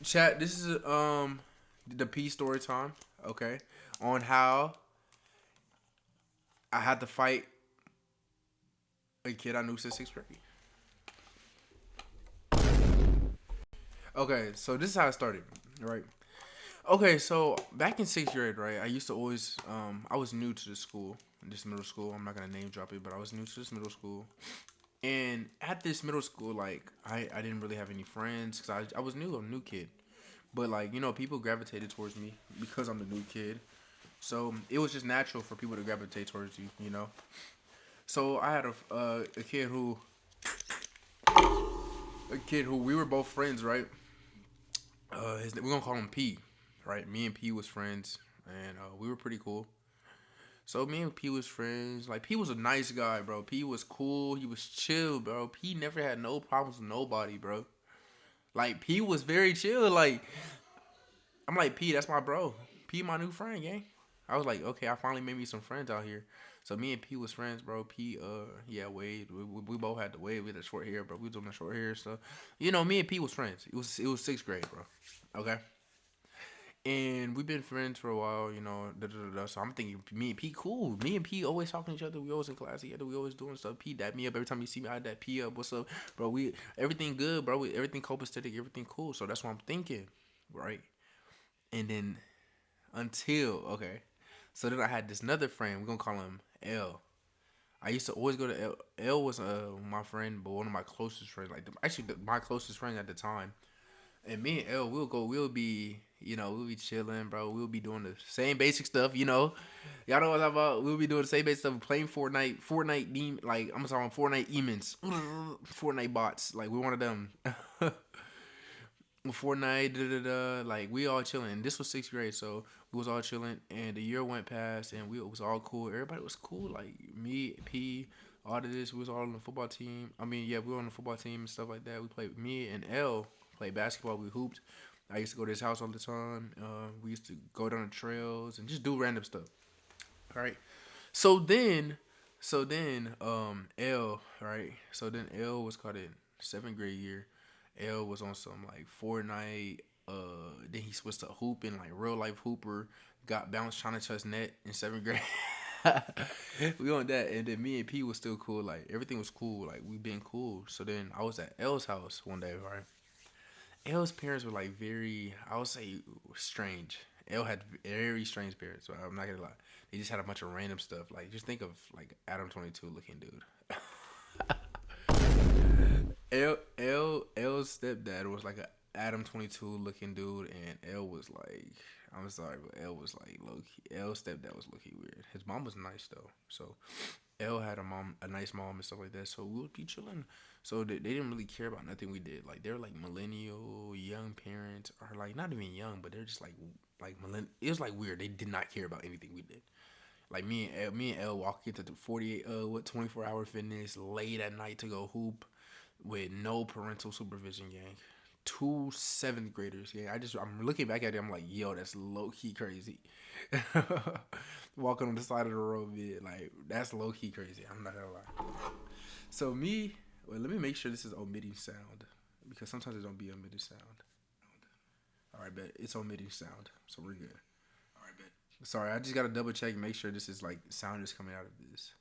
Chat. This is the P story time. Okay, on how I had to fight a kid I knew since sixth grade. Okay, so this is how it started, right? Okay, so back in sixth grade, right? I used to always I was new to the school, this middle school. I'm not gonna name drop it, but I was new to this middle school. And at this middle school, like I didn't really have any friends because I was new, I'm a new kid. But like people gravitated towards me because I'm the new kid. So it was just natural for people to gravitate towards you. So I had a kid who we were both friends, right? We're gonna call him P, right? Me and P was friends, and we were pretty cool. So me and P was friends. Like P was a nice guy, bro. P was cool. He was chill, bro. P never had no problems with nobody, bro. Like P was very chill. Like I'm like P, that's my bro. P, my new friend, gang. I was like, okay, I finally made me some friends out here. So me and P was friends, bro. P, yeah, Wade. We both had the Wade. We had the short hair, bro. We was doing the short hair stuff. Me and P was friends. It was sixth grade, bro. Okay. And we've been friends for a while, Da, da, da, da. So I'm thinking, me and P, cool. Me and P always talking to each other. We always in class together. We always doing stuff. P dap me up every time you see me. I dap P up. What's up, bro? We everything good, bro. Everything copacetic. Everything cool. So that's what I'm thinking, right? And then until okay, so then I had this another friend. We're gonna call him L. I used to always go to L. L was my friend, but one of my closest friends. Like my closest friend at the time. And me and L, we'll be, we'll be chilling, bro. We'll be doing the same basic stuff. Y'all know what I'm talking about. We'll be doing the same basic stuff, playing like I'm talking Fortnite demons, Fortnite bots. Like we one of them. Fortnite, da da da. Like we all chilling. This was sixth grade, so we was all chilling, and the year went past, and we it was all cool. Everybody was cool. Like me, P, all of this. We was all on the football team. I mean, yeah, we were on the football team and stuff like that. We played. Me and L played basketball. We hooped. I used to go to his house all the time. We used to go down the trails and just do random stuff. All right. So then, L, right? So then L was caught in seventh grade year. L was on some like Fortnite. Then he switched to hooping, like real life hooper. Got bounced trying to touch net in seventh grade. We on that, and then me and P was still cool. Like everything was cool. Like we been cool. So then I was at L's house one day, right? L's parents were like very, I would say, strange. L had very strange parents. So I'm not gonna lie. They just had a bunch of random stuff. Like just think of like Adam 22 looking dude. L's stepdad was like a Adam 22 looking dude, and L was like, I'm sorry, but L was like low key. L's stepdad was low key weird. His mom was nice though, so L had a nice mom and stuff like that. So we would be chilling. So they didn't really care about nothing we did. Like they're like millennial young parents, or like not even young, but they're just like millenn. It was like weird. They did not care about anything we did. Like me and L walk into the 48 24-hour fitness late at night to go hoop with no parental supervision, gang. Two seventh graders, yeah. I'm looking back at it, I'm like, yo, that's low key crazy. Walking on the side of the road, man, like that's low key crazy. I'm not gonna lie. So let me make sure this is omitting sound because sometimes it don't be omitting sound. All right, bet it's omitting sound, so we're good. Sorry, I just gotta double check and make sure this is like sound is coming out of this.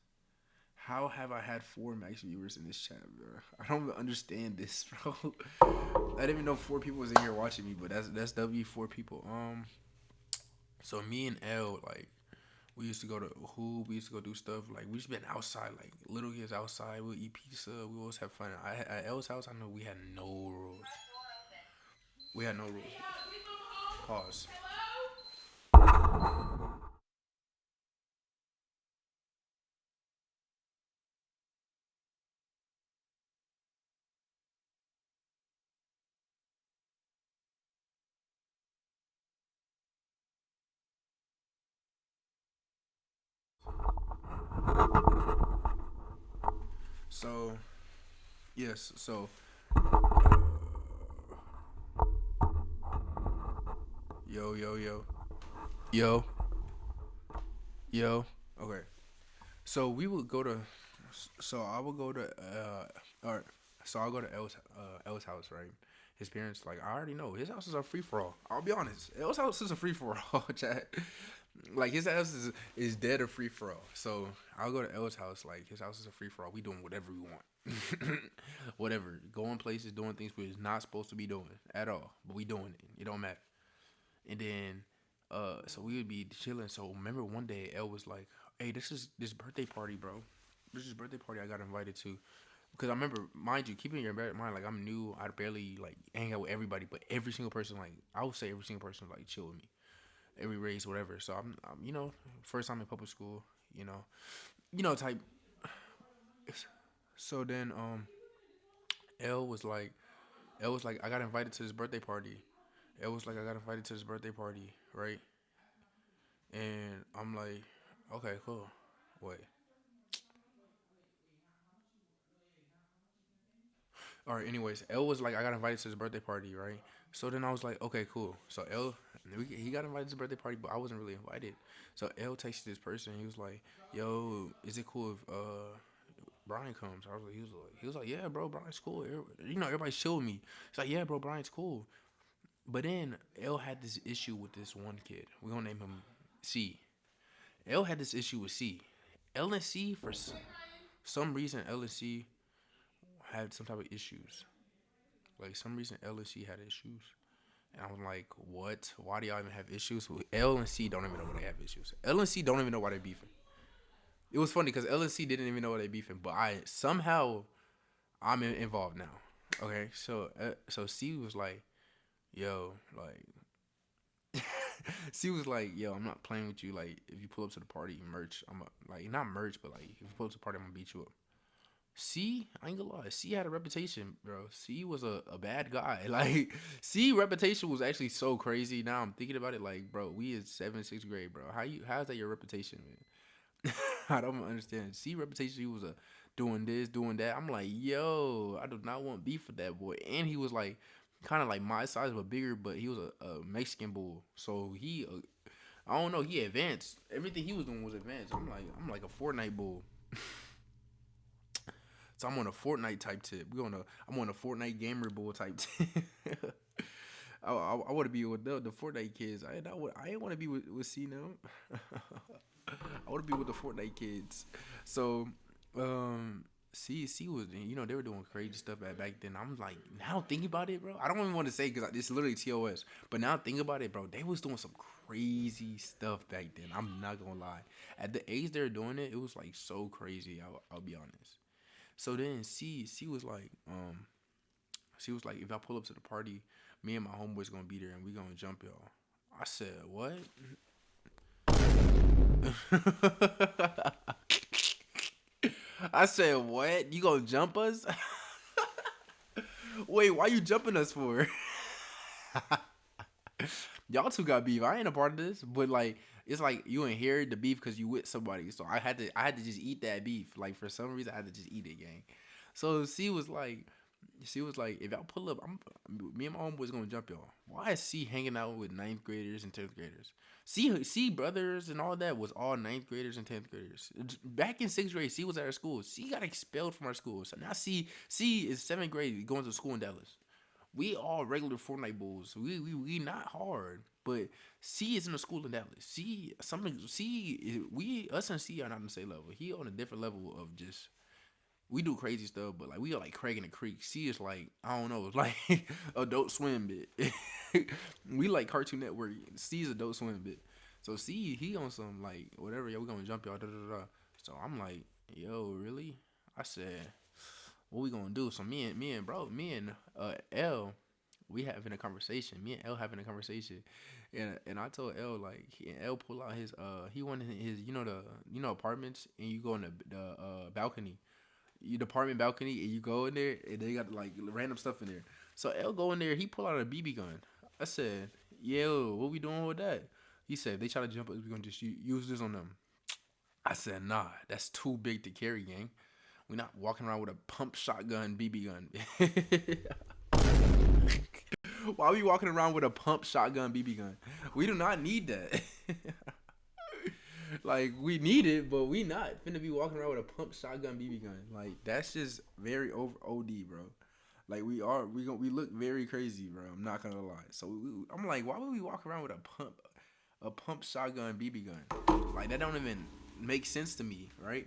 How have I had four max viewers in this chat, bro? I don't understand this, bro. I didn't even know four people was in here watching me, but that's W four people. So me and L like we used to go to hoop. We used to go do stuff like we just been outside, like little kids outside. We'll eat pizza. We always have fun. At L's house, I know we had no rules. We had no rules. Pause. So yes. So yo yo yo yo yo. Okay. So we would go to. So I would go to. Or so I'll go to L's house, right? His parents, like, I already know his house is a free for all. I'll be honest, L's house is a free for all, chat. Like his house is dead a free for all. So I'll go to L's house. Like his house is a free for all. We doing whatever we want, whatever. Going places, doing things we're not supposed to be doing at all, but we doing it. It don't matter. And then, so we would be chilling. So remember one day L was like, "Hey, this is this birthday party, bro. This is birthday party I got invited to." Because I remember, mind you, keeping in your mind, like I'm new, I barely like hang out with everybody, but every single person, like I would say, every single person like chill with me, every race, whatever. So I'm first time in public school, type. So then, L was like, I got invited to this birthday party. L was like, I got invited to this birthday party, right? And I'm like, okay, cool. Wait. All right. Anyways, L was like, I got invited to his birthday party, right? So then I was like, okay, cool. So he got invited to his birthday party, but I wasn't really invited. So L texted this person. He was like, "Yo, is it cool if Brian comes?" He was like, "Yeah, bro, Brian's cool. Everybody's chill with me." He's like, "Yeah, bro, Brian's cool." But then L had this issue with this one kid. We're gonna name him C. L had this issue with C. L and C for some reason L and C had some type of issues. Like some reason L and C had issues. And I was like, what? Why do y'all even have issues? L and C don't even know why they have issues. L and C don't even know why they're beefing. It was funny because L and C didn't even know why they beefing, but I'm involved now. Okay, so C was like, yo, like C was like, yo, I'm not playing with you. Like, if you pull up to the party, merch, like not merch, but like if you pull up to the party, I'm gonna beat you up. C, I ain't gonna lie. C had a reputation, bro. C was a bad guy. Like, C reputation was actually so crazy. Now I'm thinking about it, like, bro, we is 7th, 6th grade, bro. How's that your reputation, man? I don't understand. C reputation, he was a doing this, doing that. I'm like, yo, I do not want beef with that boy. And he was like, kind of like my size, but bigger. But he was a Mexican bull, so I don't know. He advanced. Everything he was doing was advanced. I'm like a Fortnite bull. So I'm on a Fortnite type tip. I'm on a Fortnite gamer bull type tip. I want to be with the Fortnite kids. I ain't want to be with C now. I want to be with the Fortnite kids. So, C was, they were doing crazy stuff back then. I'm like, now thinking about it, bro. I don't even want to say because it's literally TOS. But now think about it, bro. They was doing some crazy stuff back then. I'm not gonna lie. At the age they're doing it, it was like so crazy. I'll be honest. So then C was like, if I pull up to the party, me and my homeboys gonna be there and we gonna jump y'all. I said, what? I said, what? You gonna jump us? Wait, why you jumping us for? Y'all two got beef. I ain't a part of this, but like it's like you inherit the beef because you with somebody. So I had to just eat that beef. Like for some reason, I had to just eat it, gang. So she was like, if y'all pull up, me and my homeboys gonna jump y'all. Why is C hanging out with ninth graders and 10th graders? C brothers and all that was all ninth graders and 10th graders. Back in 6th grade, C was at our school. C got expelled from our school. So now C is 7th grade going to school in Dallas. We all regular Fortnite bulls. We not hard, but C is in the school in Dallas. We us and C are not on the same level. He on a different level of just we do crazy stuff, but like we are like Craig in the Creek. C is like I don't know, it's like Adult Swim bit. We like Cartoon Network. C is Adult Swim bit. So C he on some like whatever. Yeah, we gonna jump y'all. Da, da, da. So I'm like, yo, really? I said, what we gonna do? So me and L, we having a conversation. Me and L having a conversation, and I told L like, and L pull out his he wanted his apartments, and you go in the balcony, your apartment balcony, and you go in there, and they got like random stuff in there. So L go in there, he pull out a BB gun. I said, yo, what we doing with that? He said, if they try to jump us, we gonna just use this on them. I said, nah, that's too big to carry, gang. We're not walking around with a pump shotgun BB gun. Why are we walking around with a pump shotgun BB gun? We do not need that. Like we need it, but we not finna be walking around with a pump shotgun BB gun. Like that's just very over OD, bro. Like we look very crazy, bro. I'm not gonna lie. So I'm like, why would we walk around with a pump shotgun BB gun? Like that don't even make sense to me, right?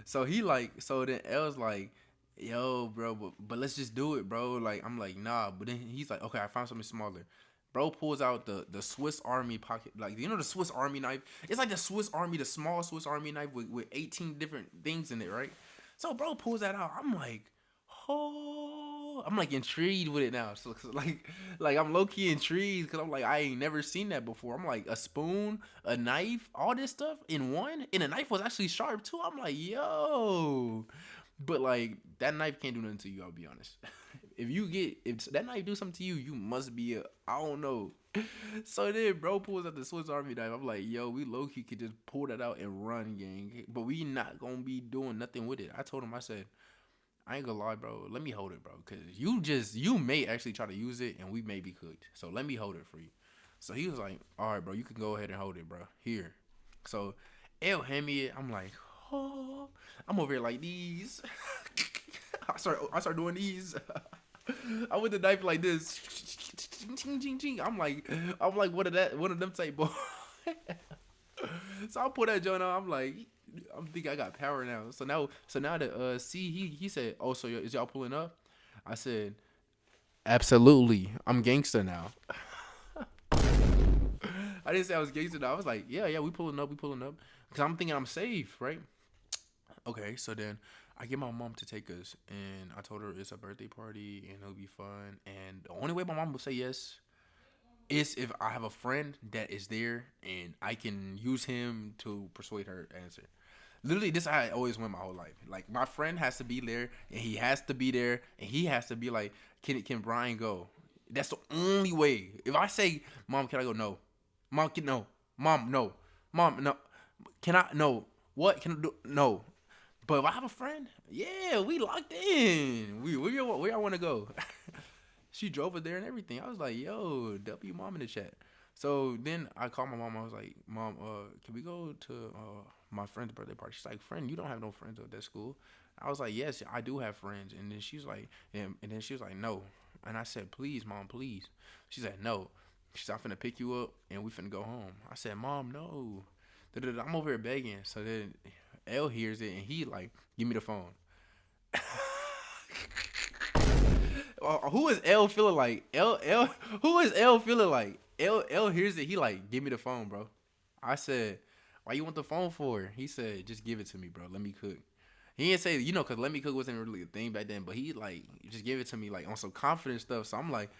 So he like, so then L's like, yo, bro, but let's just do it, bro. Like I'm like, nah. But then he's like, okay, I found something smaller. Bro pulls out the Swiss Army pocket, like you know the Swiss Army knife. It's like the Swiss Army, the small Swiss Army knife with 18 different things in it, right? So bro pulls that out. I'm like, oh, I'm like intrigued with it now. So like I'm low key intrigued because I'm like I ain't never seen that before. I'm like a spoon, a knife, all this stuff in one, and the knife was actually sharp too. I'm like, yo, but like that knife can't do nothing to you. I'll be honest. If that knife do something to you, you must be I don't know. So then bro pulls out the Swiss Army knife. I'm like, yo, we low key could just pull that out and run, gang. But we not gonna be doing nothing with it. I told him, I said, I ain't gonna lie, bro. Let me hold it, bro. Cause you may actually try to use it and we may be cooked. So let me hold it for you. So he was like, all right, bro, you can go ahead and hold it, bro. Here. So L hand me it. I'm like, oh, I'm over here like these. I start doing these. I with the knife like this. I'm like one of them type boy. So I put that joint on. I'm thinking I got power now. So now that C he said, oh, so is y'all pulling up? I said, absolutely. I'm gangster now. I didn't say I was gangster now. I was like, yeah, we pulling up, because I'm thinking I'm safe, right? Okay, so then I get my mom to take us, and I told her it's a birthday party and it'll be fun. And the only way my mom will say yes is if I have a friend that is there and I can use him to persuade her to answer. Literally, this is how I always went my whole life. Like my friend has to be there, and he has to be there, and he has to be like, can Brian go? That's the only way. If I say, Mom, can I go? No. Mom, no. Mom, no. Mom, no. Can I? No. What can I do? No. But if I have a friend, yeah, we locked in. Where y'all want to go? She drove us there and everything. I was like, yo, W mom in the chat. So then I called my mom. I was like, Mom, can we go to my friend's birthday party? She's like, friend, you don't have no friends at that school. I was like, yes, I do have friends. And then she's like, and then she was like, no. And I said, please, Mom, please. She said, no. She said, I'm finna pick you up and we finna go home. I said, Mom, no. I'm over here begging. So then L hears it and he like, give me the phone. Who is L feeling like? Who is L feeling like? L hears it. He like, give me the phone, bro. I said, why you want the phone for? He said, just give it to me, bro. Let me cook. He didn't say, cause let me cook wasn't really a thing back then. But he like, just give it to me like on some confident stuff. So I'm like,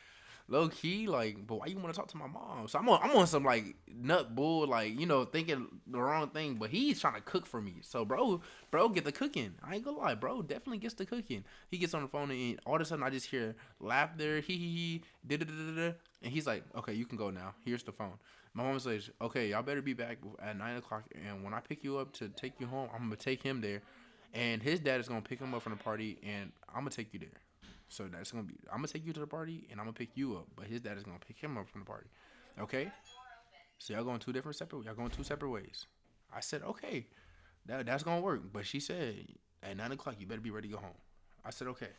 low key, like, but why you want to talk to my mom? So I'm on some like nut bull, like thinking the wrong thing. But he's trying to cook for me. So bro, get the cooking. I ain't gonna lie, bro, definitely gets the cooking. He gets on the phone and all of a sudden I just hear laughter, he, da da da da, and he's like, okay, you can go now. Here's the phone. My mom says, okay, y'all better be back at 9 o'clock. And when I pick you up to take you home, I'm gonna take him there, and his dad is gonna pick him up from the party, and I'm gonna take you there. So that's gonna be. I'm gonna take you to the party, and I'm gonna pick you up. But his dad is gonna pick him up from the party. Okay. So y'all going Y'all going two separate ways. I said okay, that's gonna work. But she said at 9 o'clock you better be ready to go home. I said okay.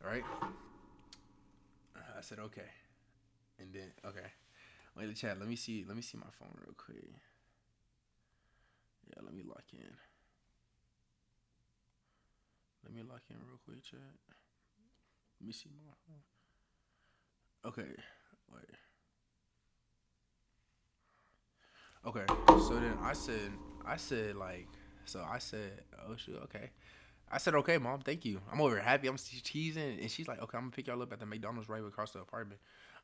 All right. I said okay, and then okay. Wait, the chat. Let me see. Let me see my phone real quick. Yeah, let me lock in. Let me lock in real quick, chat. Let me see my phone. Okay, wait. Okay, so then I said, oh shoot, okay. I said, okay, Mom, thank you. I'm over here happy. I'm cheesing, and she's like, okay, I'm gonna pick y'all up at the McDonald's right across the apartment.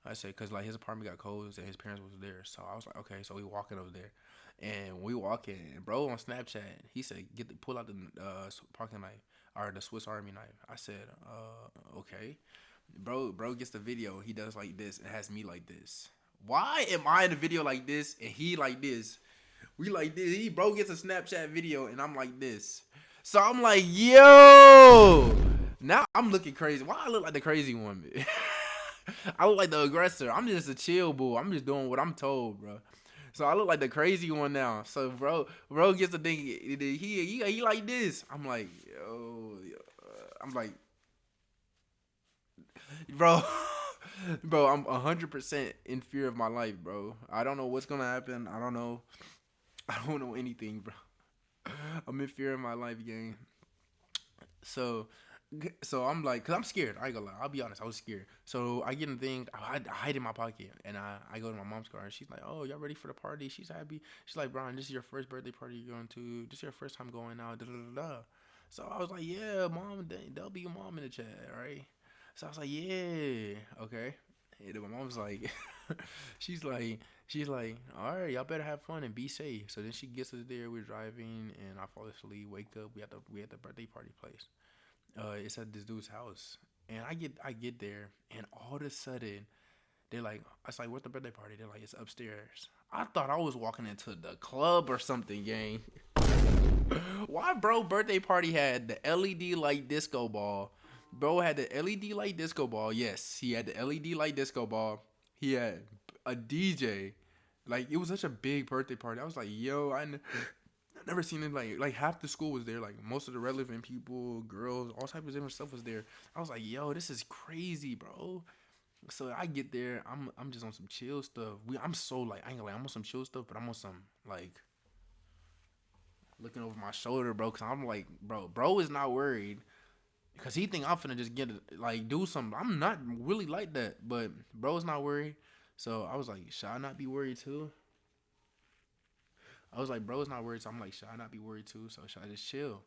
I said, cause like his apartment got closed and his parents was there, so I was like, okay, so we walking over there, and we walking, and bro on Snapchat, he said, pull out the parking knife or the Swiss Army knife. I said, okay. Bro gets the video. He does like this and has me like this. Why am I in the video like this and he like this? We like this. Bro gets a Snapchat video and I'm like this. So I'm like, yo. Now I'm looking crazy. Why I look like the crazy one? I look like the aggressor. I'm just a chill bull. I'm just doing what I'm told, bro. So I look like the crazy one now. So bro gets the thing. He like this. I'm like, yo. I'm like, bro. Bro, I'm 100% in fear of my life, bro. I don't know what's gonna happen. I don't know. I don't know anything, bro. I'm in fear of my life, gang. So, so I'm like, cause I'm scared. I ain't gonna lie. I'll be honest. I was scared. So I get in the thing. I hide in my pocket, and I go to my mom's car, and she's like, "Oh, y'all ready for the party?" She's happy. She's like, "Brian, this is your first birthday party you're going to. This is your first time going out." Da, da, da, da. So I was like, "Yeah, mom. There'll be your mom in the chat, right?" So I was like, "Yeah, okay." And then my mom's like, she's like, "All right, y'all better have fun and be safe." So then she gets us there. We're driving, and I fall asleep. Wake up. We at the birthday party place. It's at this dude's house, and I get there, and all of a sudden they're like, I was like, "Where's the birthday party?" They're like, "It's upstairs." I thought I was walking into the club or something, gang. Why, bro? Birthday party had the LED light disco ball. Bro had the LED light disco ball. Yes, he had the LED light disco ball. He had a DJ. Like it was such a big birthday party. I was like, yo, never seen it like half the school was there. Like most of the relevant people, girls, all types of different stuff was there. I was like, yo, this is crazy, bro. So I get there, I'm just on some chill stuff. I'm so like I ain't gonna lie, I'm on some chill stuff, but I'm on some like looking over my shoulder, bro. Cause I'm like, bro is not worried. Cause he think I'm finna just get it, like do something. I'm not really like that, but bro's not worried. So I was like, should I not be worried too? I was like, bro's not worried. So I'm like, should I not be worried too? So should I just chill?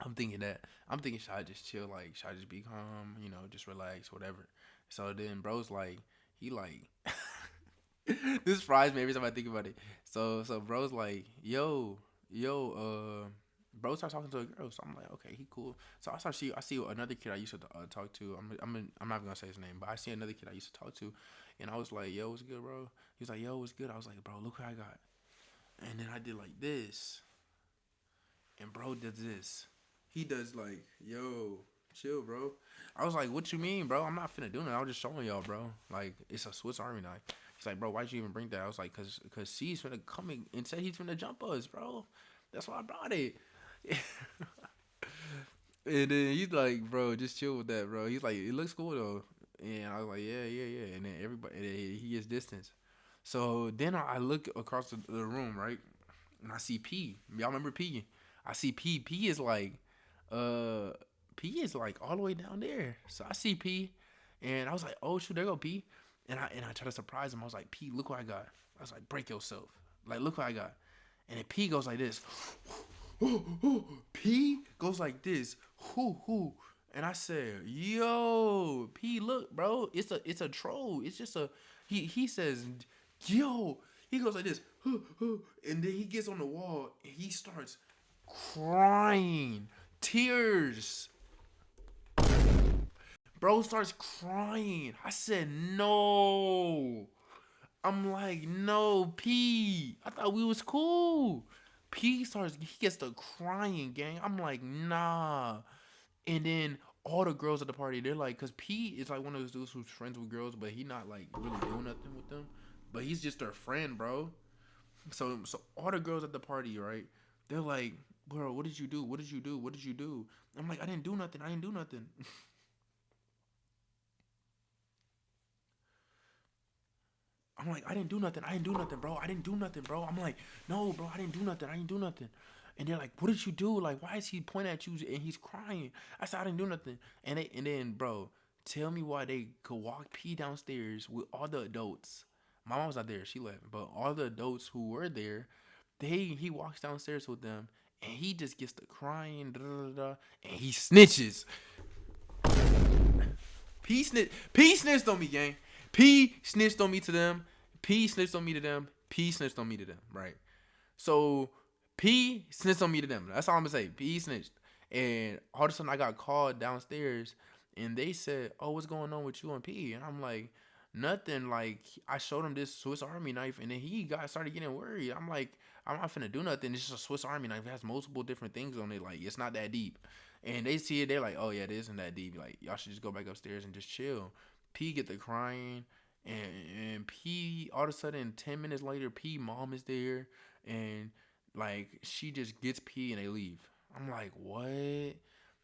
I'm thinking that. I'm thinking, should I just chill? Like, should I just be calm? Just relax, whatever. So then bro's like, he like, this fries me every time I think about it. So bro's like, yo, bro starts talking to a girl. So I'm like, okay, he cool. So I see another kid I used to talk to. I'm not gonna say his name, but I see another kid I used to talk to, and I was like, yo, what's good, bro? He was like, yo, what's good? I was like, bro, look what I got. And then I did like this, and bro does this. He does like, yo, chill, bro. I was like, what you mean, bro? I'm not finna do that. I was just showing y'all, bro. Like, it's a Swiss Army knife. He's like, bro, why'd you even bring that? I was like, cause C's finna come and said he's finna jump us, bro. That's why I brought it. And then he's like, bro, just chill with that, bro. He's like, it looks cool though. And I was like, yeah, yeah, yeah. And then everybody, and then he gets distance. So then I look across the room, right? And I see P. Y'all remember P? I see P. Uh, P is like all the way down there. So I see P, and I was like, oh shoot, there go P. And I try to surprise him. I was like, P, look what I got. I was like, break yourself. Like, look what I got. And then P goes like this. P goes like this. Whoo. And I said, yo, P, look, bro, it's a troll. It's just a he says, yo, he goes like this, and then he gets on the wall and he starts crying, tears. Bro starts crying. I said, no. I'm like, no, P. I thought we was cool. He gets to crying, gang. I'm like, nah. And then all the girls at the party, they're like, cause P is like one of those dudes who's friends with girls, but he not like really doing nothing with them. But he's just their friend, bro. So all the girls at the party, right? They're like, bro, what did you do? What did you do? What did you do? I'm like, I didn't do nothing. I didn't do nothing. I'm like, I didn't do nothing. I didn't do nothing, bro. I didn't do nothing, bro. I'm like, no, bro, I didn't do nothing. I didn't do nothing. And they're like, what did you do? Like, why is he pointing at you and he's crying? I said, I didn't do nothing. And then, bro, tell me why they could walk P downstairs with all the adults. My mom was not there. She left. But all the adults who were there, he walks downstairs with them and he just gets to crying, da, da, da, da, and he snitches. P snitched on me, gang. P snitched on me to them. P snitched on me to them. P snitched on me to them. Right. So P snitched on me to them. That's all I'm gonna say. P snitched. And all of a sudden I got called downstairs and they said, oh, what's going on with you and P? And I'm like, nothing. Like I showed him this Swiss Army knife and then he got started getting worried. I'm like, I'm not finna do nothing. It's just a Swiss Army knife. It has multiple different things on it. Like it's not that deep. And they see it, they're like, oh yeah, it isn't that deep. Like y'all should just go back upstairs and just chill. P get the crying, and P all of a sudden 10 minutes later, P mom is there, and like she just gets P and they leave. I'm like, what?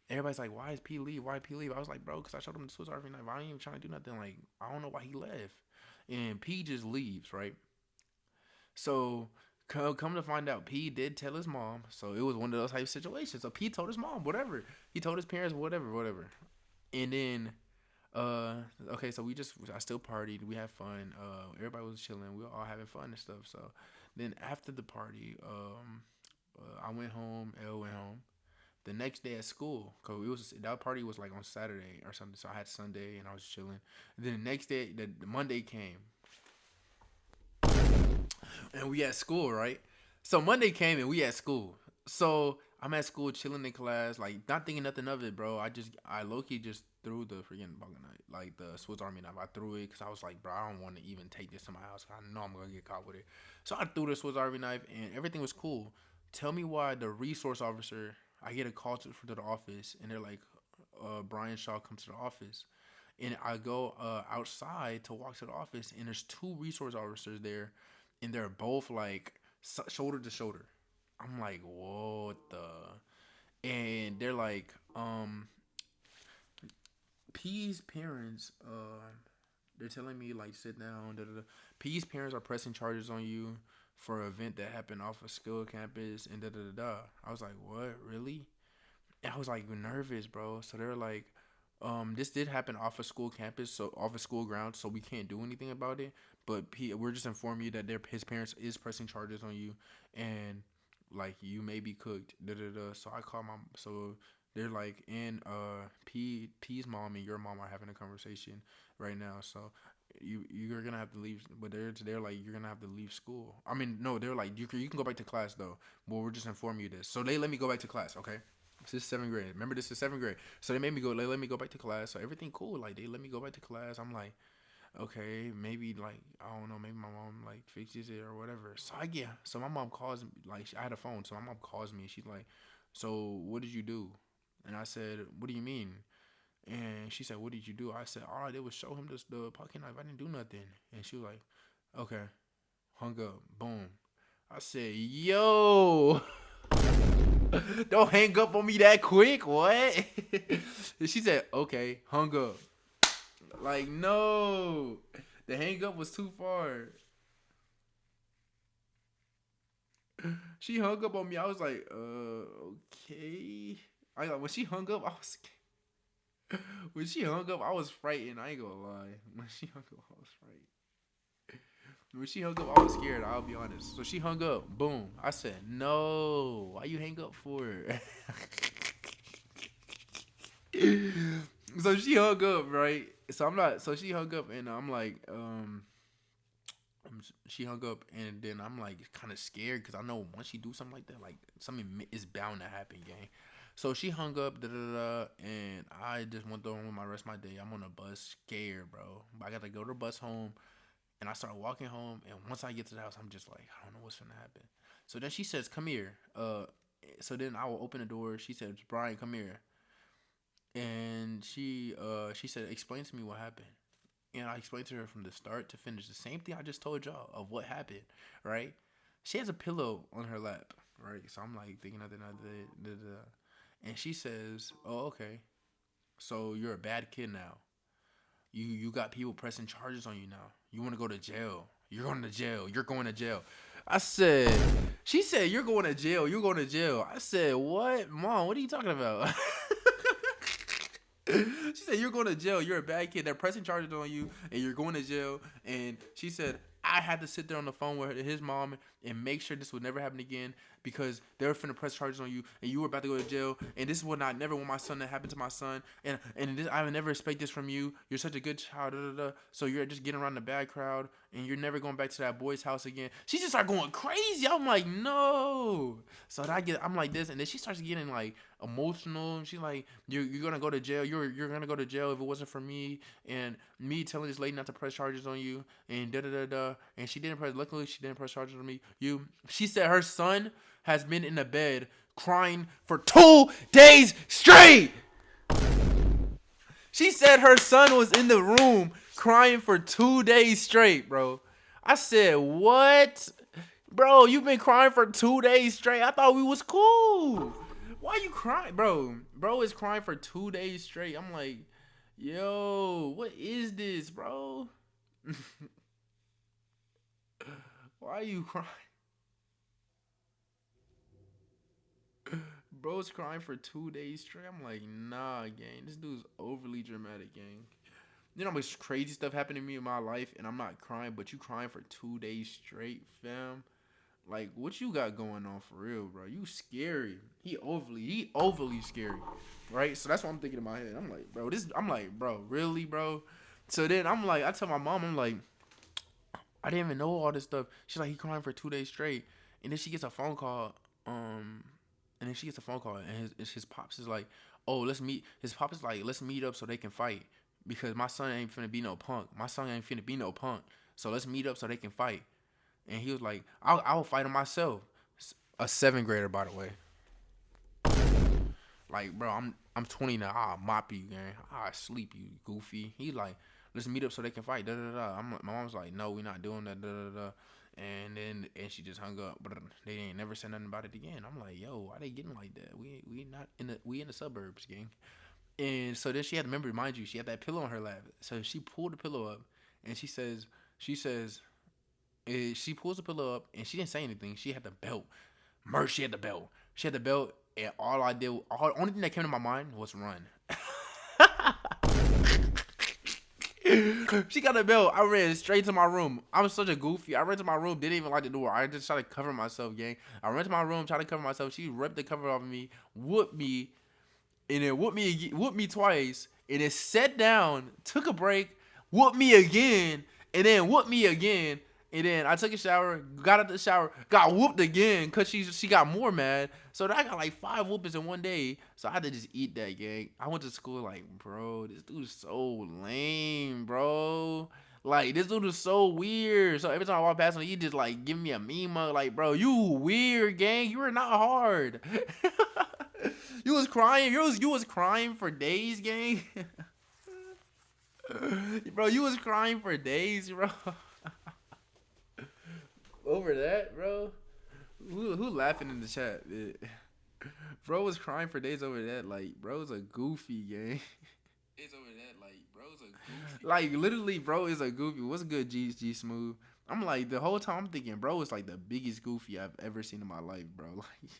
Everybody's like, why is P leave? Why P leave? I was like, bro, because I showed him the Swiss Army knife. I ain't even trying to do nothing. Like, I don't know why he left. And P just leaves, right? So come to find out, P did tell his mom. So it was one of those type of situations. So P told his mom, whatever. He told his parents, whatever, whatever. And then, uh, okay, so I still partied. We had fun. Everybody was chilling. We were all having fun and stuff. So then after the party, I went home. Elle went home. The next day at school, cause it was that party was like on Saturday or something. So I had Sunday and I was chilling. And then the next day, the Monday came and we at school, right? So Monday came and we at school. So I'm at school chilling in class, like not thinking nothing of it, bro. I low key just threw the freaking bucket knife, like the Swiss Army knife. I threw it because I was like, bro, I don't want to even take this to my house. I know I'm gonna get caught with it. So I threw the Swiss Army knife and everything was cool. Tell me why the resource officer, I get a call to the office and they're like, Brian Shaw comes to the office. And I go outside to walk to the office, and there's two resource officers there, and they're both like shoulder to shoulder. I'm like, what the? And they're like, P's parents, they're telling me like sit down. Da, da, da. P's parents are pressing charges on you for an event that happened off a school campus, and da da da da. I was like, what, really? And I was like nervous, bro. So they're like, this did happen off a school campus, so off a school ground, so we can't do anything about it. But we're just informing you that his parents is pressing charges on you, and like you may be cooked. Da da da. So I call my so they're like, and P's mom and your mom are having a conversation right now. So you're gonna have to leave, but they're like you're gonna have to leave school. I mean, no, they're like you can go back to class though. Well, we're just informing you this. So they let me go back to class. Okay. This is seventh grade. Remember, this is seventh grade. So they made me go. They let me go back to class. So everything cool. Like they let me go back to class. I'm like, okay, maybe like I don't know. Maybe my mom like fixes it or whatever. So I get. So my mom calls me. Like I had a phone. So my mom calls me. She's like, so what did you do? And I said, what do you mean? And she said, what did you do? I said, all I did was show him the pocket knife. I didn't do nothing. And she was like, okay, hung up. Boom. I said, yo. Don't hang up on me that quick. What? She said, okay, hung up. Like, no. The hang up was too far. She hung up on me. I was like, okay. When she hung up, I was when she hung up, I was frightened. I ain't gonna lie. When she hung up, I was frightened. When she hung up, I was scared. I'll be honest. So she hung up. Boom. I said, no. Why you hang up for? So she hung up, right? So I'm not. So she hung up, and I'm like, she hung up, and then I'm like kind of scared because I know once she do something like that, like something is bound to happen, gang. So she hung up, da da da, and I just went on with my rest of my day. I'm on a bus, scared, bro. I got to go to the bus home. And I started walking home, and once I get to the house, I'm just like, I don't know what's gonna happen. So then she says, "Come here." So then I will open the door. She says, "Brian, come here." And she said, "Explain to me what happened." And I explained to her from the start to finish the same thing I just told y'all of what happened, right? She has a pillow on her lap, right? So I'm like thinking nothing of it, and she says, "Oh, okay. So you're a bad kid now. You got people pressing charges on you now. You want to go to jail. You're going to jail. You're going to jail." I said, she said, "You're going to jail. You're going to jail." I said, "What? Mom, what are you talking about?" She said, "You're going to jail. You're a bad kid. They're pressing charges on you, and you're going to jail." And she said, I had to sit there on the phone with his mom and make sure this would never happen again because they were finna press charges on you and you were about to go to jail. And this is what I never want my son to happen to my son. And this, I would never expect this from you. You're such a good child. Da, da, da. So you're just getting around the bad crowd and you're never going back to that boy's house again. She just started going crazy. I'm like, no. So I'm like this, and then she starts getting like emotional. She's like, you're gonna go to jail. You're gonna go to jail if it wasn't for me and me telling this lady not to press charges on you and da da da da. And she didn't press. Luckily, she didn't press charges on me. She said her son has been in the bed crying for 2 days straight. She said her son was in the room crying for 2 days straight, bro. I said, what? Bro, you've been crying for 2 days straight. I thought we was cool. Why you crying, bro? Bro is crying for 2 days straight. I'm like, yo, what is this, bro? Why are you crying? Bro's crying for 2 days straight. I'm like, nah, gang. This dude's overly dramatic, gang. You know how much crazy stuff happened to me in my life, and I'm not crying, but you crying for 2 days straight, fam. Like, what you got going on for real, bro? You scary. He overly scary, right? So that's what I'm thinking in my head. I'm like, bro, I'm like, bro, really, bro? So then I'm like, I tell my mom, I'm like, I didn't even know all this stuff. She's like, he crying for 2 days straight, and then she gets a phone call, and then she gets a phone call, and his pops is like, oh, let's meet. His pops is like, let's meet up so they can fight because my son ain't finna be no punk. My son ain't finna be no punk. So let's meet up so they can fight. And he was like, I'll fight him myself. A seventh grader, by the way. Like, bro, I'm 20 now. I'll mop you, gang. I'll sleep you, goofy. He like, let's meet up so they can fight. Da da da. My mom's like, no, we're not doing that. Da da da. And she just hung up. But they ain't never said nothing about it again. I'm like, yo, why they getting like that? We in the suburbs, gang. And so then she had to remember, mind you, she had that pillow on her lap. So she pulled the pillow up, and she pulls the pillow up, and she didn't say anything. She had the belt. She had the belt. She had the belt, and only thing that came to my mind was run. She got the belt. I ran straight to my room. I'm such a goofy. I ran to my room, didn't even lock the door. I just tried to cover myself, gang. I ran to my room, tried to cover myself. She ripped the cover off of me, whooped me, and then whooped me twice, and then sat down, took a break, whooped me again, and then whooped me again. And then I took a shower, got out the shower, got whooped again because she got more mad. So I got like 5 whoopings in one day. So I had to just eat that, gang. I went to school like, bro, this dude is so lame, bro. Like, this dude is so weird. So every time I walk past him, he just like give me a meme mug. Like, bro, you weird, gang. You are not hard. You was crying. You was crying for days, gang. Bro, you was crying for days, bro. Over that, bro. Who laughing in the chat? Bro was crying for days over that. Like, bro's a goofy, gang. Days over that. Like, bro's a goofy. Like, literally, bro is a goofy. What's good, G Smooth? I'm like, the whole time I'm thinking, bro is like the biggest goofy I've ever seen in my life, bro. Like,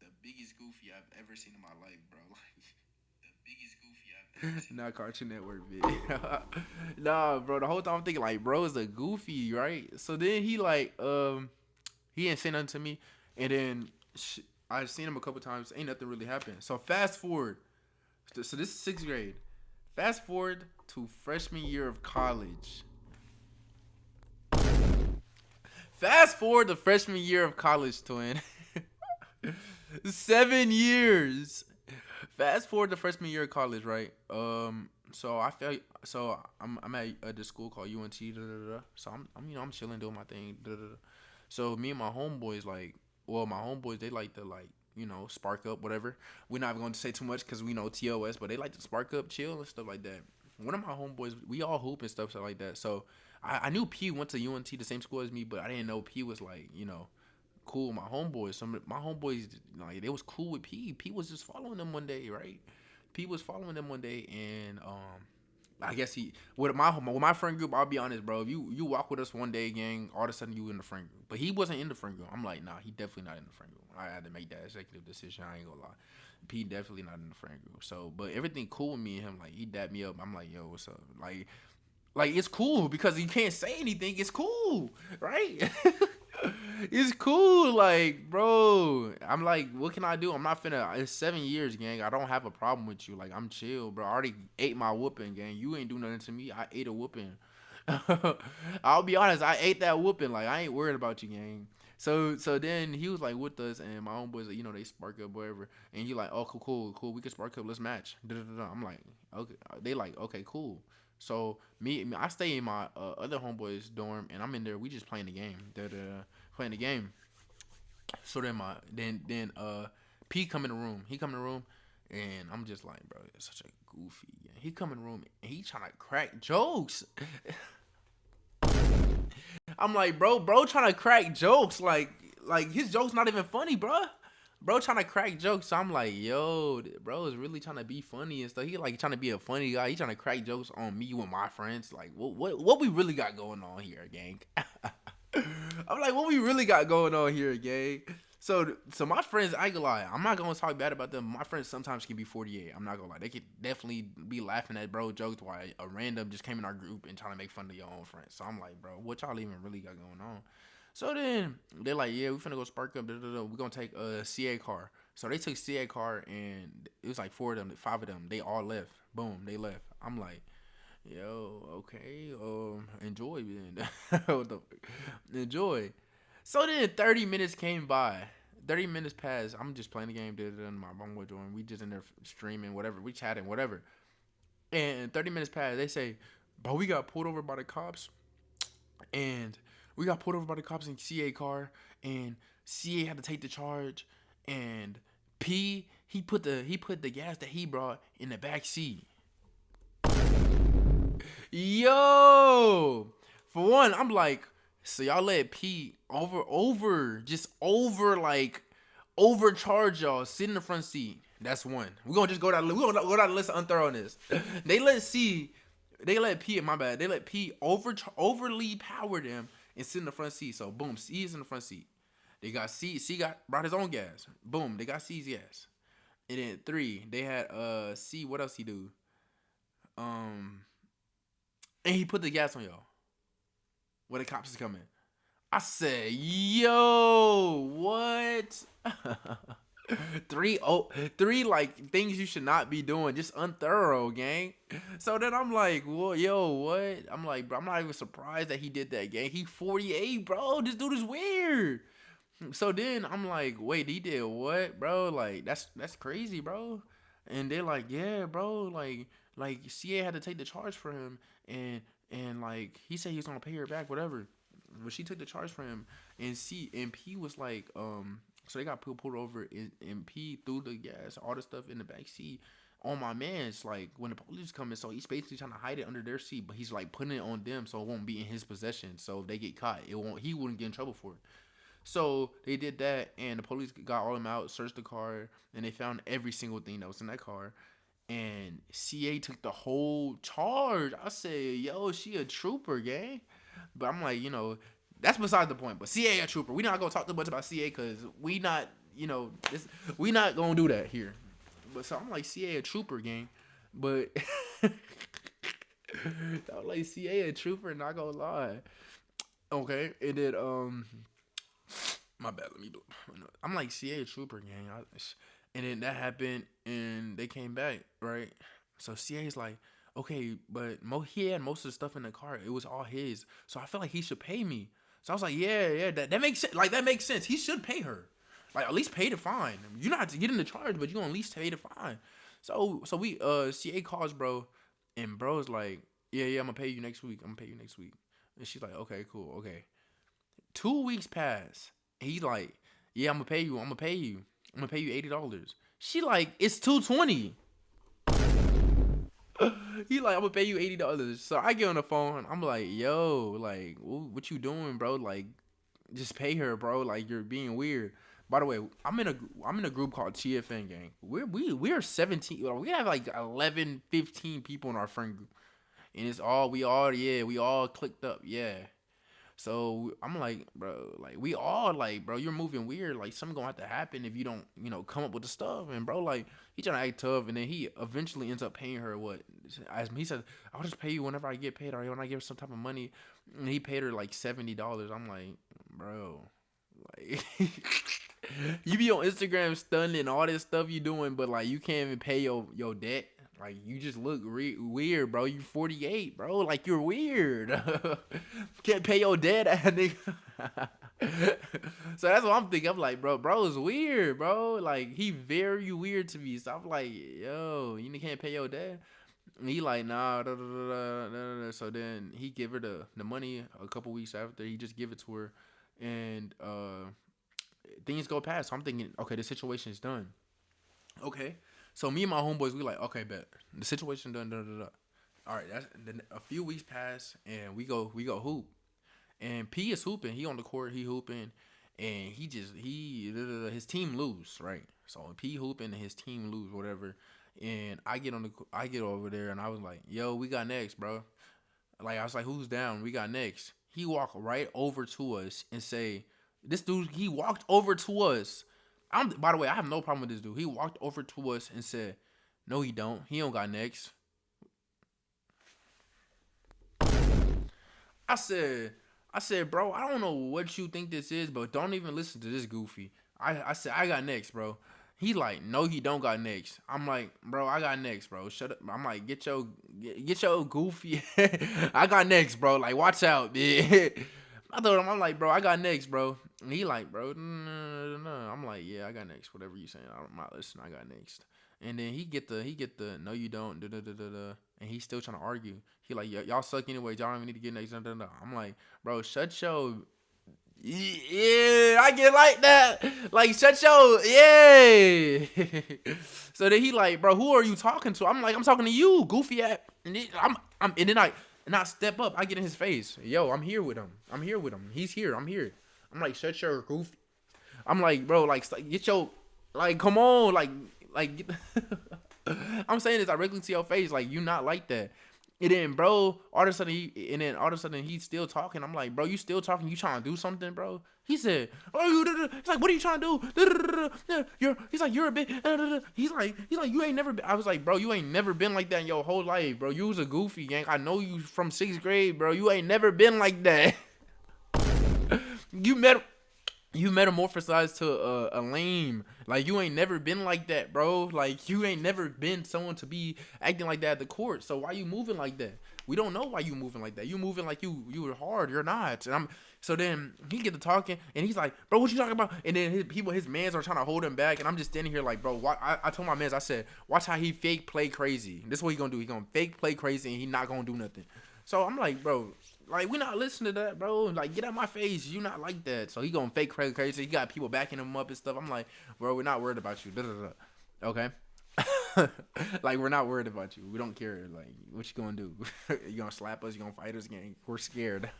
the biggest goofy I've ever seen in my life, bro. Like, the biggest goofy I've ever seen. Not Cartoon Network, bitch. Nah, bro. The whole time I'm thinking, like, bro is a goofy, right? So then he like, he didn't say nothing to me, and then I've seen him a couple times. Ain't nothing really happened. So fast forward. So this is 6th grade. Fast forward to freshman year of college. Fast forward to freshman year of college, twin. 7 years. Fast forward to freshman year of college, right? So I'm at this school called UNT. So I'm chilling, doing my thing. So me and my homeboys my homeboys, they like to spark up, whatever. We're not going to say too much because we know TOS, but they like to spark up, chill and stuff like that. One of my homeboys, we all hoop and stuff like that. So I knew P went to UNT, the same school as me, but I didn't know P was cool with my homeboys. Some of my homeboys, they was cool with P. P was just following them one day, right? P was following them one day, and I guess with my friend group, I'll be honest, bro. If you walk with us one day, gang, all of a sudden you in the friend group. But he wasn't in the friend group. I'm like, nah, he definitely not in the friend group. I had to make that executive decision. I ain't gonna lie. P definitely not in the friend group. So, but everything cool with me and him. Like, he dapped me up. I'm like, yo, what's up? Like it's cool because you can't say anything. It's cool, right? It's cool, like, bro. I'm like, what can I do? I'm not finna. It's 7 years, gang. I don't have a problem with you. Like, I'm chill, bro. I already ate my whooping, gang. You ain't do nothing to me. I ate a whooping. I'll be honest. I ate that whooping. Like, I ain't worried about you, gang. So then he was like with us, and my own boys, they spark up, whatever. And he like, oh, cool. We can spark up. Let's match. Da-da-da-da. I'm like, okay. They like, okay, cool. So I stay in my other homeboys' dorm, and I'm in there. We just playing the game. Playing the game. So then P come in the room. He come in the room, and I'm just like, bro, it's such a goofy. Yeah. He come in the room, and he trying to crack jokes. I'm like, bro, trying to crack jokes. Like his jokes not even funny, bro. bro trying to crack jokes. So I'm like, yo, bro is really trying to be funny and stuff. He like trying to be a funny guy. He trying to crack jokes on me with my friends. Like, what we really got going on here, gang? I'm like, what we really got going on here, gang? So my friends, I ain't gonna lie, I'm not gonna talk bad about them. My friends sometimes can be 48. I'm not gonna lie, they could definitely be laughing at bro jokes while a random just came in our group and trying to make fun of your own friends. So I'm like, bro, what y'all even really got going on? So then they're like, yeah, we finna go spark up. We gonna take a CA car. So they took CA car and it was like four of them, five of them. They all left. Boom, they left. I'm like, yo, okay, enjoy then. What the fuck? Enjoy. So then 30 minutes came by. 30 minutes passed. I'm just playing the game. My mom was doing. We just in there streaming, whatever. We chatting, whatever. And 30 minutes passed. They say, but we got pulled over by the cops. And we got pulled over by the cops in CA car. And CA had to take the charge. And P, he put the gas that he brought in the back seat. Yo, for one, I'm like, so y'all let Pete just overcharge y'all, sit in the front seat. That's one. We're gonna just go down. We're gonna go down the list of unthoroughness. They let Pete, my bad. They let Pete overly power them and sit in the front seat. So boom, C is in the front seat. They got C brought his own gas. Boom, they got C's gas. And then three, they had C. What else he do? Um. And he put the gas on y'all. When the cops is coming. I said, yo, what? Three like things you should not be doing. Just unthorough, gang. So then I'm like, well, yo, what? I'm like, bro, I'm not even surprised that he did that, gang. He 48, bro. This dude is weird. So then I'm like, wait, he did what, bro? Like, that's crazy, bro. And they're like, yeah, bro, like CA had to take the charge for him and like he said he was gonna pay her back, whatever. But she took the charge for him and P was like, so they got pulled over and P threw the gas, all the stuff in the back seat on my man's like when the police come in, so he's basically trying to hide it under their seat, but he's like putting it on them so it won't be in his possession. So if they get caught, he wouldn't get in trouble for it. So they did that, and the police got all of them out, searched the car, and they found every single thing that was in that car. And CA took the whole charge. I said, yo, she a trooper, gang. But I'm like, that's beside the point. But CA a trooper. We not gonna talk too much about CA because we not, we not gonna do that here. But so I'm like, CA a trooper, gang. But I was like, CA a trooper, not gonna lie. Okay, and then my bad. Let me do. I'm like CA trooper gang, and then that happened, and they came back, right? So CA's like, okay, but he had most of the stuff in the car. It was all his, so I feel like he should pay me. So I was like, yeah, that makes sense. Like that makes sense. He should pay her, like at least pay the fine. You don't have to get in the charge, but you gonna at least pay the fine. So we CA calls bro, and bro's like, yeah, I'm gonna pay you next week. And she's like, okay, cool, okay. 2 weeks pass. He's like, yeah, I'm gonna pay you. I'm gonna pay you $80. She like, it's $220. He like, I'm gonna pay you $80. So I get on the phone. I'm like, yo, like, what you doing, bro? Like, just pay her, bro. Like, you're being weird. By the way, I'm in a group called TFN gang. We're 17. We have like 11, 15 people in our friend group, and it's all we all clicked up, yeah. So I'm like, bro, like we all like, bro, you're moving weird. Like something gonna have to happen if you don't, come up with the stuff. And bro, like he trying to act tough, and then he eventually ends up paying her what? He said, I'll just pay you whenever I get paid, or when I give her some type of money. And he paid her like $70. I'm like, bro, like you be on Instagram stunning all this stuff you doing, but like you can't even pay your debt. Like, you just look weird, bro. You 48, bro. Like, you're weird. Can't pay your debt, nigga. So that's what I'm thinking. I'm like, bro is weird, bro. Like, he very weird to me. So I'm like, yo, you can't pay your debt? And he like, nah, da, da, da, da, da, da. So then he give her the money a couple weeks after. He just give it to her. And things go past. So I'm thinking, okay, the situation is done. Okay. So me and my homeboys, we like, okay, bet the situation done. All right, then a few weeks pass, and we go hoop, and P is hooping. He on the court, he hooping, and he his team lose, right? So P hooping and his team lose, whatever. And I get over there and I was like, yo, we got next, bro. Like I was like, who's down? We got next. He walked right over to us and say, this dude, he walked over to us. By the way, I have no problem with this dude. He walked over to us and said, no, he don't. He don't got next. I said, bro, I don't know what you think this is, but don't even listen to this goofy. I said, I got next, bro. He like, no, he don't got next. I'm like, bro, I got next, bro. Shut up. I'm like, get your goofy. I got next, bro. Like, watch out, man. I told him, I'm like, bro, I got next, bro. And he like, bro, no. I'm like, yeah, I got next. Whatever you saying, I'm not listening. I got next. And then he get the no, you don't, and he's still trying to argue. He like, y'all suck anyway. Y'all don't even need to get next. I'm like, bro, shut your. Yeah, I get like that. Like, shut your. Yeah. So then he like, bro, who are you talking to? I'm like, I'm talking to you, goofy ass. And then and then I step up. I get in his face. Yo, I'm here with him. He's here. I'm here. I'm like, shut your goofy. I'm like, bro, like, get your, like, come on, like. I'm saying this directly to your face, like, you not like that. And then, bro, all of a sudden he's still talking. I'm like, bro, you still talking? You trying to do something, bro? He said, oh, he's like, what are you trying to do? He's like, you're a bit. He's like, you ain't never been. I was like, bro, you ain't never been like that in your whole life, bro. You was a goofy gang. I know you from 6th grade, bro. You ain't never been like that. You metamorphosized to a lame. Like, you ain't never been like that, bro. Like, you ain't never been someone to be acting like that at the court. So why you moving like that? We don't know why you moving like that. You moving like you were hard. You're not. So then he get to talking and he's like, bro, what you talking about? And then his mans are trying to hold him back. And I'm just standing here like, bro, I told my mans, I said, watch how he fake play crazy. This is what he gonna do. He gonna fake play crazy and he not gonna do nothing. So I'm like, bro, like, we not listening to that, bro. Like, get out my face. You not like that. So he gonna fake crazy. He got people backing him up and stuff. I'm like, bro, we're not worried about you. Okay? Like, we're not worried about you. We don't care. Like, what you gonna do? You gonna slap us? You gonna fight us again? We're scared.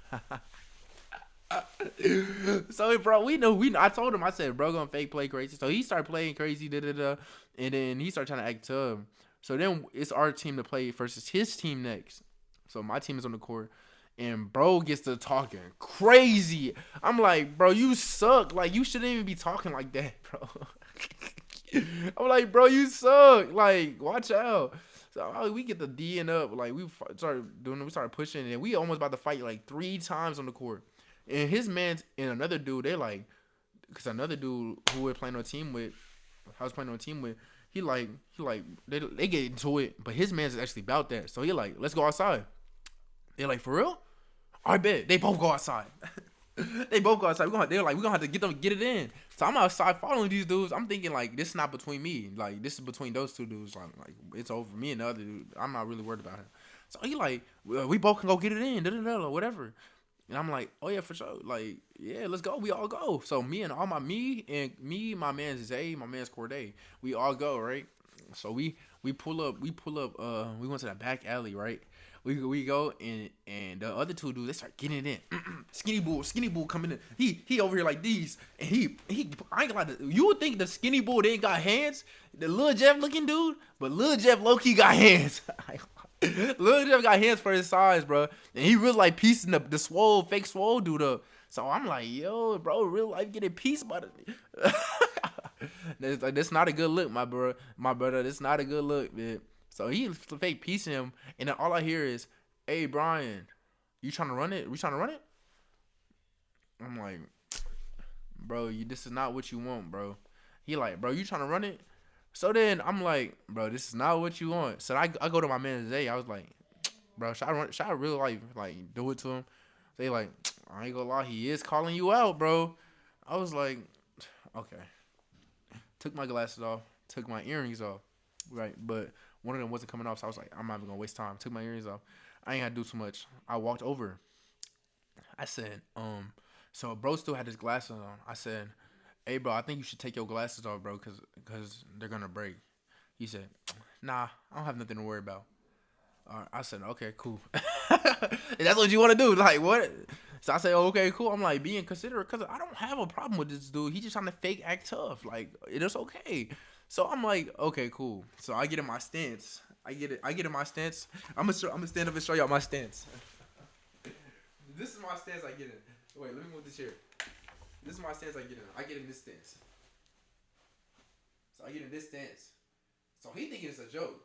So, bro, I told him, I said, bro, gonna fake play crazy. So he started playing crazy, and then he started trying to act tough. So then it's our team to play versus his team next. So my team is on the court. And bro gets to talking crazy. I'm like, bro, you suck. Like, you shouldn't even be talking like that, bro. I'm like, bro, you suck. Like, watch out. So we get the D'ing up. Like, we started pushing. And we almost about to fight like 3 times on the court. And his man's and another dude, they're like, because another dude who we're playing on a team with, I was playing on a team with, they get into it. But his man's actually about that. So he like, let's go outside. They're like, for real? I bet. They both go outside. They're like, we're gonna have to get it in. So I'm outside following these dudes. I'm thinking like, this is not between me. Like, this is between those 2 dudes. Like it's over me and the other dude. I'm not really worried about him. So he like, well, we both can go get it in, or whatever. And I'm like, oh yeah, for sure. Like, yeah, let's go. We all go. So me, my man's Zay, my man's Corday, we all go, right? So we pull up. We went to that back alley, right? We go and the other 2 dudes, they start getting it in. Skinny bull coming in. He over here like these, and he I ain't gonna lie. You would think the skinny bull they ain't got hands, the Lil Jeff looking dude, but Lil Jeff low key got hands. Lil Jeff got hands for his size, bro, and he really like piecing the fake swole dude up. So I'm like, yo, bro, real life getting pieced by the. That's not a good look, my brother. That's not a good look, man. So he fake piecing him, and then all I hear is, hey, Brian, you trying to run it? We trying to run it? I'm like, bro, this is not what you want, bro. He like, bro, you trying to run it? So then I'm like, bro, this is not what you want. So I go to my man Zay. I was like, bro, should I really like do it to him? They like, I ain't gonna lie, he is calling you out, bro. I was like, okay. Took my glasses off, took my earrings off, right? But one of them wasn't coming off, so I was like, I'm not even gonna waste time. Took my earrings off. I ain't had to do too much. I walked over. I said, so bro still had his glasses on. I said, hey, bro, I think you should take your glasses off, bro, because they're gonna break. He said, nah, I don't have nothing to worry about. I said, okay, cool. That's what you want to do? Like, what? So I say, oh, okay, cool. I'm like being considerate because I don't have a problem with this dude. He just trying to fake act tough. Like it's okay. So I'm like, okay, cool. So I get in my stance. I get in my stance. I'm gonna stand up and show y'all my stance. This is my stance I get in. Wait, let me move this here. This is my stance I get in. I get in this stance. So I get in this stance. So he thinking it's a joke.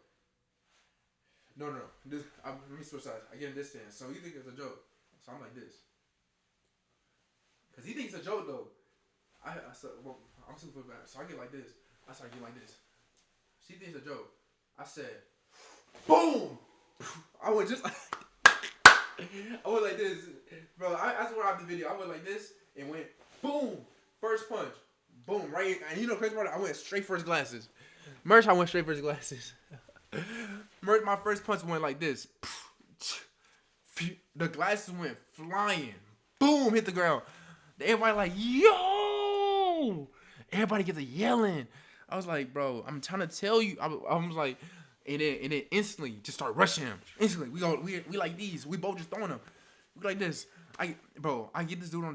No. Let me switch sides. I get in this stance. So he thinking it's a joke. So I'm like this. Cause he thinks it's a joke though. Well, I'm super bad. So I get like this. I start getting like this. She thinks it's a joke. I said, boom. I went just like, I went like this, bro. I swear off the video. I went like this and went boom. First punch, boom. Right, and you know crazy part. I went straight for his glasses. Merch, I went straight for his glasses. Merch, my first punch went like this. The glasses went flying. Boom, hit the ground. Everybody like, yo! Everybody gets a yelling. I was like, bro, I'm trying to tell you. I was like, and then instantly just start rushing him. Instantly, we like these. We both just throwing him. We like this. I get this dude on